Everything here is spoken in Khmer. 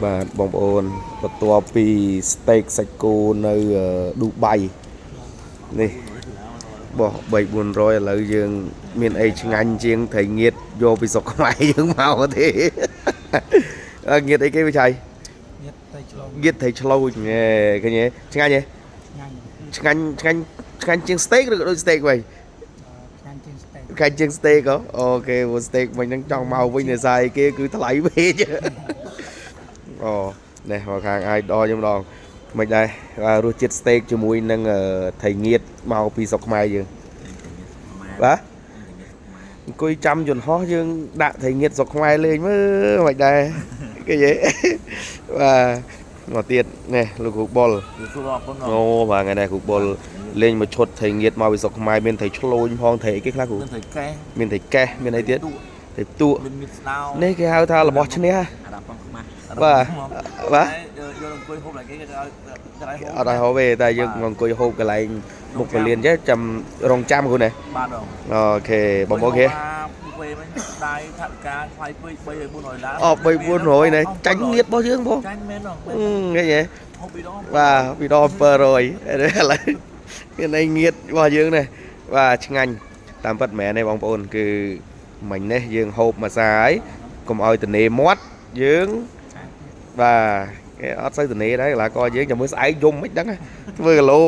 បាទបងប្អូនបន្ទាប់ពី steak សាច់គោនៅឌូបៃនេះបោះ3-400ឥឡូវយើងមានអីឆ្ងាញ់ជាងត្រីងៀតយកពីស្រុកខ្មែរយើងមកទេងៀតអីគេវិច័យងៀតត្រីឆ្លូចឃើញទេឆ្ងាញ់ទេឆ្ងាញ់ឆ្ងាញ់ឆ្ងាញ់ជាង steak ឬក៏ដូច steak វិញឆ្ងាញ់ជាង steak ហ៎អូខេ steak វិញហ្នឹងចង់មកវិញនៅសាយគេគឺថ្លៃពេកអូនេះមកខាងអាយដខ្ញុំម្ដងមិនដែររសជាតិ steak ជាមួយនឹងត្រីងៀតមកពីស្រុកខ្មែរយើងបាទអង្គុយចាំយន្តហោះយើងដាក់ត្រីងៀតស្រុកខ្មែរលេងមើលមិនដែរគេយេបាទមកទៀតនេះលោកគ្រូបុលអូបាទថ្ងៃនេះគ្រូបុលលេងមកឈុតត្រីងៀតមកពីស្រុកខ្មែរមានត្រីឆ្លូញផងត្រីអីគេខ្លះគ្រូមានត្រីកេះមានអីទៀតត្រីទួនេះគេហៅថារបស់ឈ្នះបាទបាទយើងអង្គុយហូបlạiអត់ឲ្យហូបទេតែយើងអង្គុយហូបកន្លែងមុខពលានចេះចាំរងចាំគ្រូណាបាទអូខេបងប្អូនគេដៃថាវិការថ្លៃពេក300-400ឡាអ300-400នេះចាញ់ងៀតរបស់យើងបងចាញ់មែនហ៎ឃើញទេហូបពីដងបាទពីដង700ឥឡូវមានអីងៀតរបស់យើងនេះបាទឆ្ងាញ់តាមពិតមែនទេបងប្អូនគឺមិញនេះយើងហូបមួយសាហើយកុំឲ្យតនេមាត់យើងបាទគេអត់សូវតនេដែរកន្លះកយើងចាំមើលស្អែកយំមិនដឹងធ្វើគីឡូ